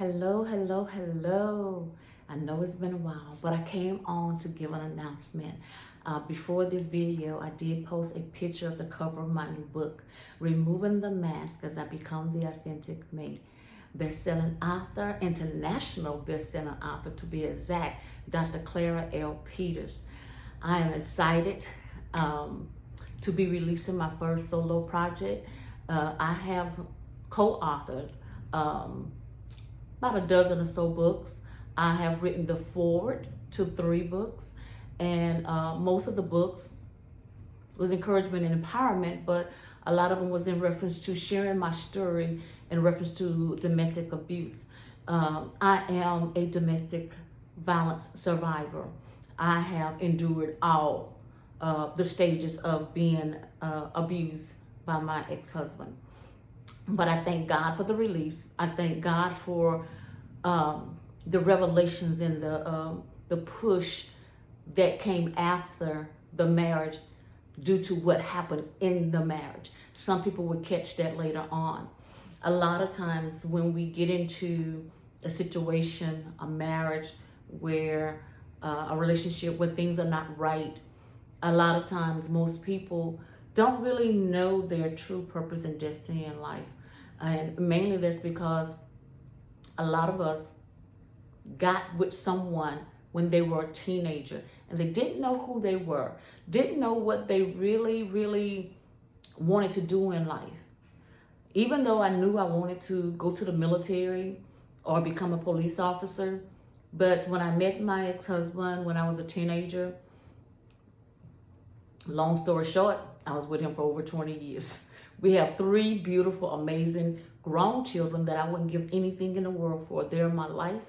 Hello, hello, hello. I know it's been a while, but I came on to give an announcement. Before this video, I did post a picture of the cover of my new book, Removing the Mask as I Become the Authentic Me. Best-selling author, international best-selling author to be exact, DrClara L Peters. I am excited to be releasing my first solo project. I have co-authored about a dozen or so books. I have written the foreword to 3 books, and most of the books was encouragement and empowerment, but a lot of them was in reference to sharing my story in reference to domestic abuse. I am a domestic violence survivor. I have endured all the stages of being abused by my ex-husband. But I thank God for the release. I thank God for the revelations and the push that came after the marriage due to what happened in the marriage. Some people would catch that later on. A lot of times when we get into a situation, a marriage where a relationship where things are not right, a lot of times most people don't really know their true purpose and destiny in life. And mainly that's because a lot of us got with someone when they were a teenager and they didn't know who they were, didn't know what they really wanted to do in life. Even though I knew I wanted to go to the military or become a police officer, but when I met my ex-husband when I was a teenager, long story short, I was with him for over 20 years. We have 3 beautiful, amazing, grown children that I wouldn't give anything in the world for. They're my life.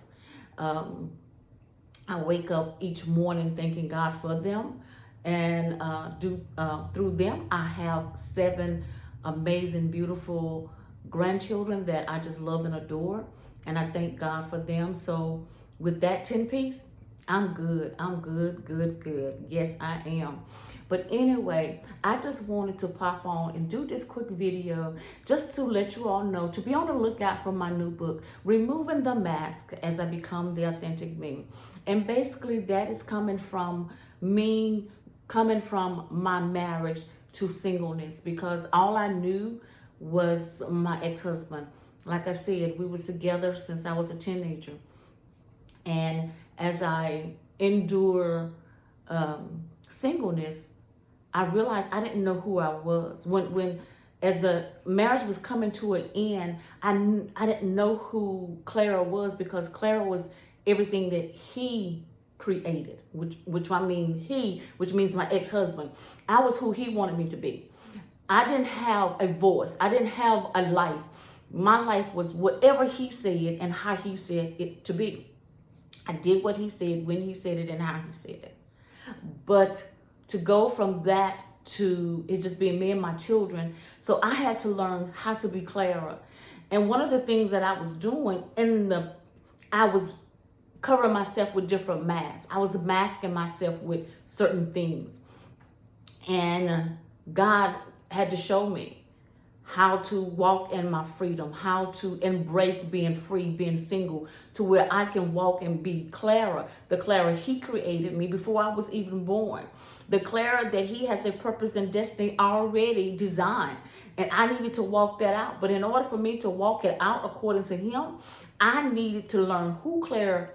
I wake up each morning thanking God for them, and through them, I have 7 amazing, beautiful grandchildren that I just love and adore, and I thank God for them. So with that 10 piece, I'm good. I'm good. Yes, I am. But anyway, I just wanted to pop on and do this quick video just to let you all know to be on the lookout for my new book, Removing the Mask as I Become the Authentic Me. And basically that is coming from me, coming from my marriage to singleness, because all I knew was my ex-husband. Like I said, we was together since I was a teenager. And as I endure singleness, I realized I didn't know who I was. When as the marriage was coming to an end, I didn't know who Clara was, because Clara was everything that he created, which means my ex-husband. I was who he wanted me to be. I didn't have a voice. I didn't have a life. My life was whatever he said and how he said it to be. I did what he said, when he said it, and how he said it. But to go from that to it just being me and my children, so I had to learn how to be Clara. And one of the things that I was doing I was covering myself with different masks. I was masking myself with certain things. And God had to show me how to walk in my freedom, how to embrace being free, being single, to where I can walk and be Clara, the Clara he created me before I was even born, the Clara that he has a purpose and destiny already designed. And I needed to walk that out. But in order for me to walk it out according to him, I needed to learn who Clara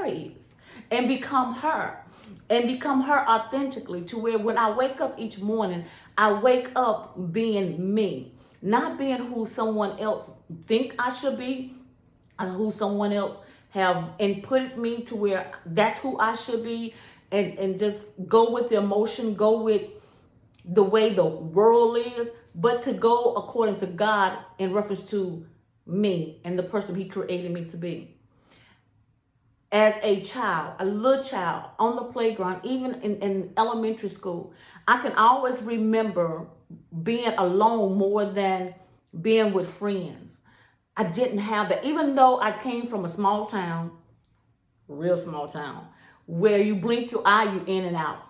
is and become her. And become her authentically, to where when I wake up each morning, I wake up being me, not being who someone else think I should be, or who someone else have inputted me to where that's who I should be, and just go with the emotion, go with the way the world is, but to go according to God in reference to me and the person he created me to be. As a child, a little child on the playground, even in elementary school, I can always remember being alone more than being with friends. I didn't have that. Even though I came from a small town, real small town, where you blink your eye, you in and out.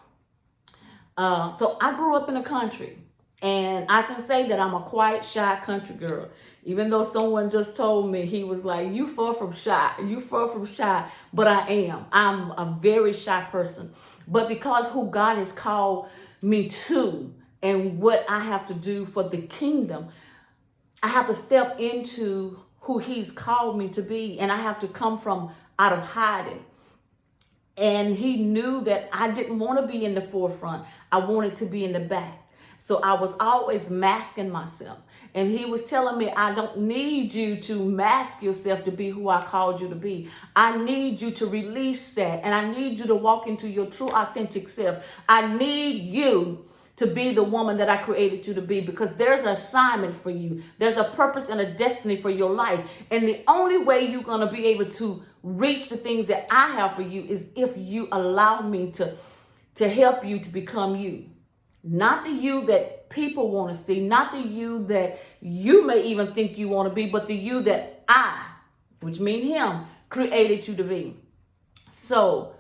So I grew up in the country. And I can say that I'm a quiet, shy country girl. Even though someone just told me, he was like, you far from shy. You far from shy. But I am. I'm a very shy person. But because who God has called me to and what I have to do for the kingdom, I have to step into who he's called me to be. And I have to come from out of hiding. And he knew that I didn't want to be in the forefront. I wanted to be in the back. So I was always masking myself. And he was telling me, I don't need you to mask yourself to be who I called you to be. I need you to release that. And I need you to walk into your true, authentic self. I need you to be the woman that I created you to be, because there's an assignment for you. There's a purpose and a destiny for your life. And the only way you're going to be able to reach the things that I have for you is if you allow me to help you to become you. Not the you that people want to see, not the you that you may even think you want to be, but the you that I, which means him, created you to be. So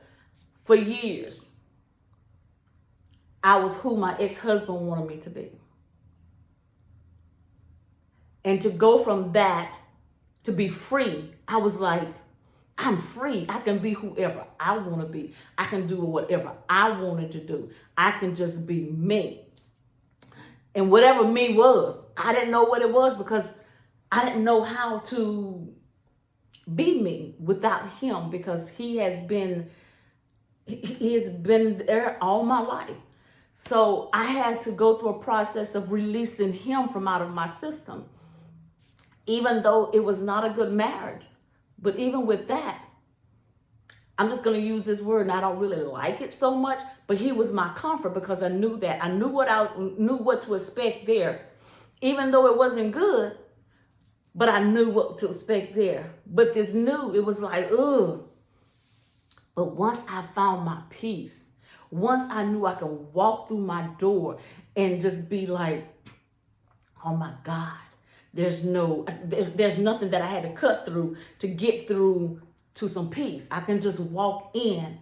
for years, I was who my ex-husband wanted me to be. And to go from that to be free, I was like, I'm free. I can be whoever I want to be. I can do whatever I wanted to do. I can just be me. And whatever me was, I didn't know what it was because I didn't know how to be me without him, because he has been there all my life. So I had to go through a process of releasing him from out of my system, even though it was not a good marriage. But even with that, I'm just going to use this word, and I don't really like it so much, but he was my comfort, because I knew that. I knew what to expect there, even though it wasn't good, but I knew what to expect there. But this new, it was like, ugh. But once I found my peace, once I knew I could walk through my door and just be like, oh my God, there's nothing that I had to cut through to get through to some peace. I can just walk in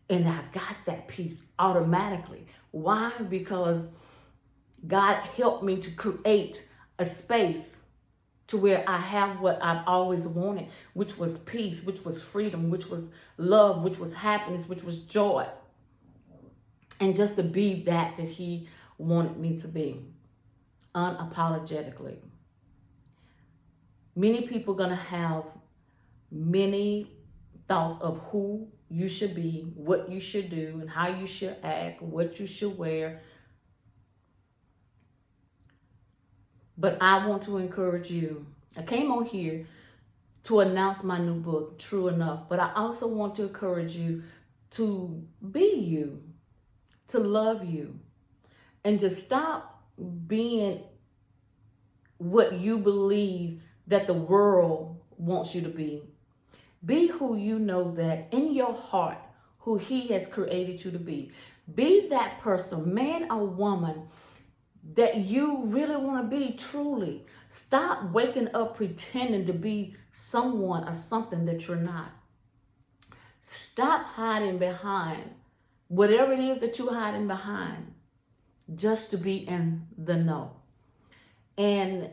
and I got that peace automatically. Why? Because God helped me to create a space to where I have what I've always wanted, which was peace, which was freedom, which was love, which was happiness, which was joy. And just to be that he wanted me to be, unapologetically. Many people are going to have many thoughts of who you should be, what you should do, and how you should act, what you should wear. But I want to encourage you. I came on here to announce my new book, True Enough. But I also want to encourage you to be you, to love you, and to stop being what you believe that the world wants you to be. Be who you know that in your heart, who he has created you to be. Be that person, man or woman, that you really want to be truly. Stop waking up pretending to be someone or something that you're not. Stop hiding behind whatever it is that you're hiding behind just to be in the know. And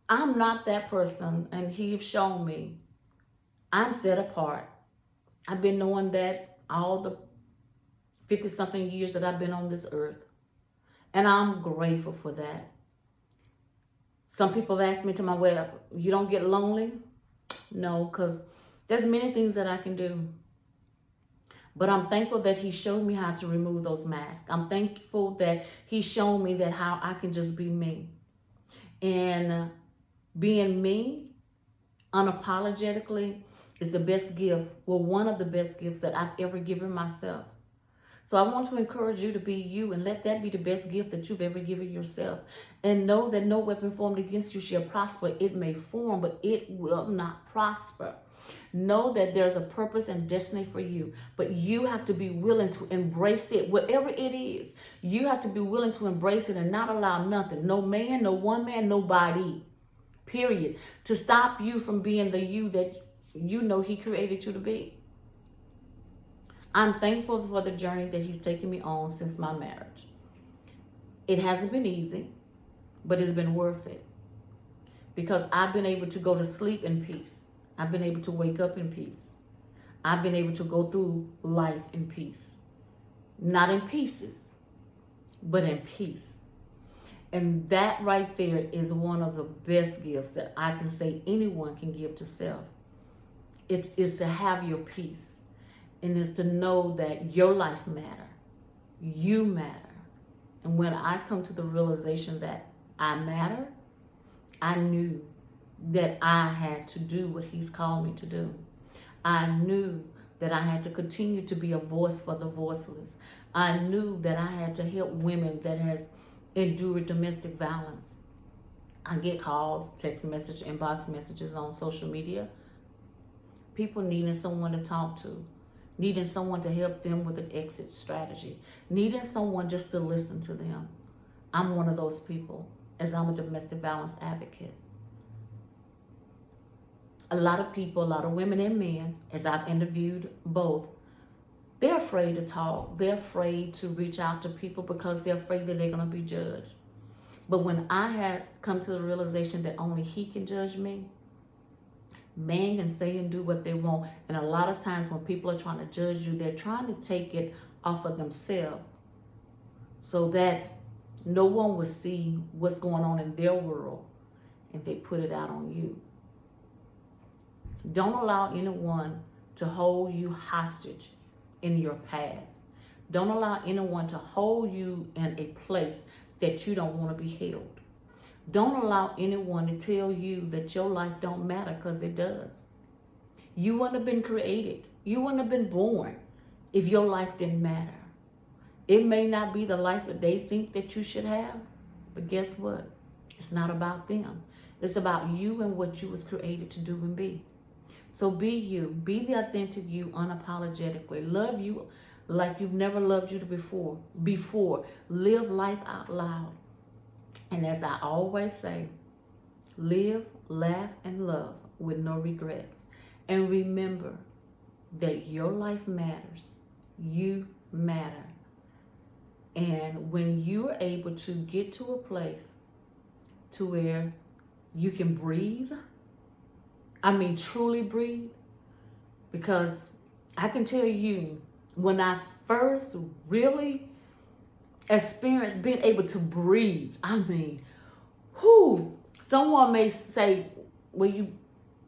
I'm not that person, and he's shown me I'm set apart. I've been knowing that all the 50-something years that I've been on this earth. And I'm grateful for that. Some people have asked me to my web, you don't get lonely? No, because there's many things that I can do. But I'm thankful that he showed me how to remove those masks. I'm thankful that he showed me that how I can just be me. And being me, unapologetically, is the best gift, well, one of the best gifts that I've ever given myself. So I want to encourage you to be you, and let that be the best gift that you've ever given yourself. And know that no weapon formed against you shall prosper. It may form, but it will not prosper. Know that there's a purpose and destiny for you, but you have to be willing to embrace it, whatever it is. You have to be willing to embrace it and not allow nothing, no man, no one man, nobody, period, to stop you from being the you that you know he created you to be. I'm thankful for the journey that he's taken me on since my marriage. It hasn't been easy, but it's been worth it because I've been able to go to sleep in peace. I've been able to wake up in peace. I've been able to go through life in peace. Not in pieces, but in peace. And that right there is one of the best gifts that I can say anyone can give to self. It is to have your peace. And it's to know that your life matters. You matter. And when I come to the realization that I matter, I knew that I had to do what he's called me to do. I knew that I had to continue to be a voice for the voiceless. I knew that I had to help women that has endured domestic violence. I get calls, text message, inbox messages on social media. People needing someone to talk to, needing someone to help them with an exit strategy, needing someone just to listen to them. I'm one of those people, as I'm a domestic violence advocate. A lot of people, a lot of women and men, as I've interviewed both, they're afraid to talk. They're afraid to reach out to people because they're afraid that they're going to be judged. But when I had come to the realization that only he can judge me, man can say and do what they want. And a lot of times when people are trying to judge you, they're trying to take it off of themselves so that no one will see what's going on in their world and they put it out on you. Don't allow anyone to hold you hostage in your past. Don't allow anyone to hold you in a place that you don't want to be held. Don't allow anyone to tell you that your life don't matter, because it does. You wouldn't have been created. You wouldn't have been born if your life didn't matter. It may not be the life that they think that you should have, but guess what? It's not about them. It's about you and what you was created to do and be. So be you. Be the authentic you unapologetically. Love you like you've never loved you before. Live life out loud. And as I always say, live, laugh, and love with no regrets. And remember that your life matters. You matter. And when you're able to get to a place to where you can breathe, truly breathe, because I can tell you, when I first really experienced being able to breathe, someone may say, well, you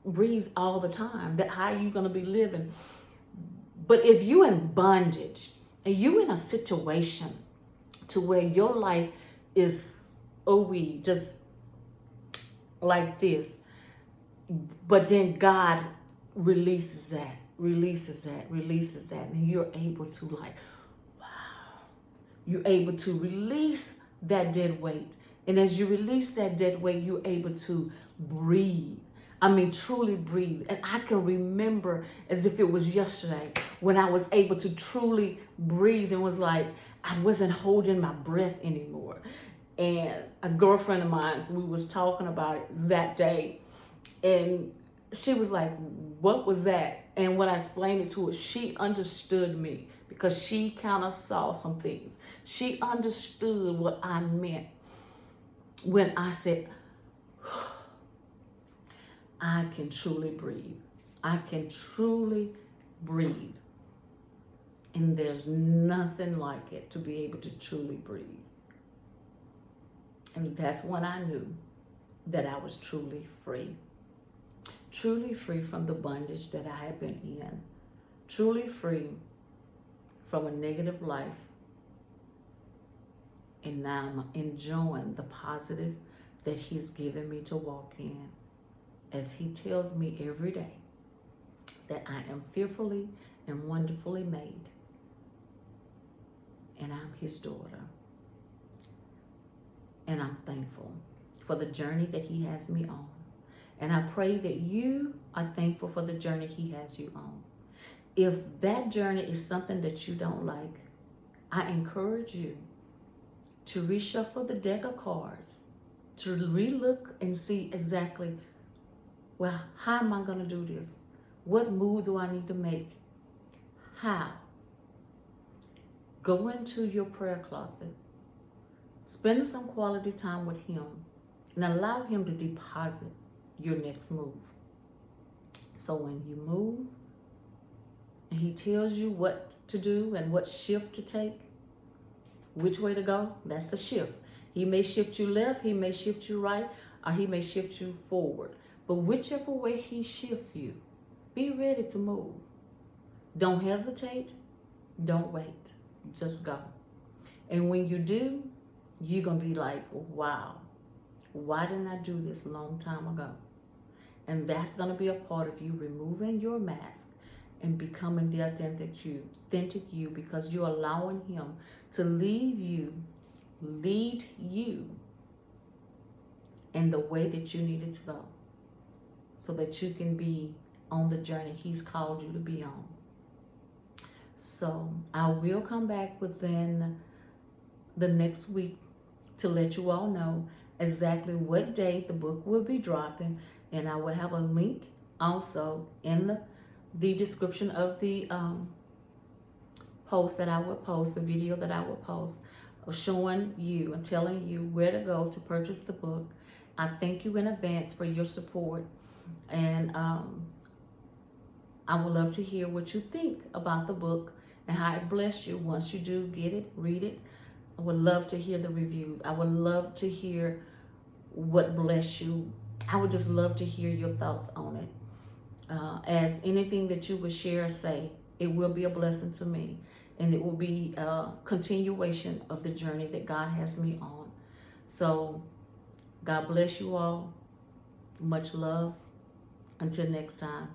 breathe all the time, that how are you going to be living? But if you in bondage and you in a situation to where your life is just like this, but then God releases that, and you're able to you're able to release that dead weight. And as you release that dead weight, you're able to breathe. Truly breathe. And I can remember as if it was yesterday when I was able to truly breathe and was like, I wasn't holding my breath anymore. And a girlfriend of mine, we was talking about it that day. And she was like, what was that? And when I explained it to her, she understood me because she kind of saw some things. She understood what I meant when I said, I can truly breathe. I can truly breathe. And there's nothing like it to be able to truly breathe. And that's when I knew that I was truly free. Truly free from the bondage that I had been in. Truly free from a negative life. And now I'm enjoying the positive that he's given me to walk in. As he tells me every day that I am fearfully and wonderfully made. And I'm his daughter. And I'm thankful for the journey that he has me on. And I pray that you are thankful for the journey he has you on. If that journey is something that you don't like, I encourage you to reshuffle the deck of cards, to relook and see exactly, well, how am I going to do this? What move do I need to make? How? Go into your prayer closet. spending some quality time with him, and allow him to deposit your next move. So when you move and he tells you what to do and what shift to take, which way to go, that's the shift. He may shift you left, he may shift you right, or he may shift you forward. But whichever way he shifts you, be ready to move. Don't hesitate. Don't wait. Just go. And when you do, you're going to be like, wow, why didn't I do this a long time ago? And that's going to be a part of you removing your mask and becoming the authentic you, because you're allowing him to lead you in the way that you needed to go, so that you can be on the journey he's called you to be on. So I will come back within the next week to let you all know exactly what day the book will be dropping, and I will have a link also in the description of the post that I will post, the video that I will post, of showing you and telling you where to go to purchase the book. I thank you in advance for your support, and I would love to hear what you think about the book and how it blessed you once you do get it, read it. I would love to hear the reviews. I would love to hear what blessed you. I would just love to hear your thoughts on it. As anything that you would share or say, it will be a blessing to me, and it will be a continuation of the journey that God has me on. So God bless you all. Much love. Until next time.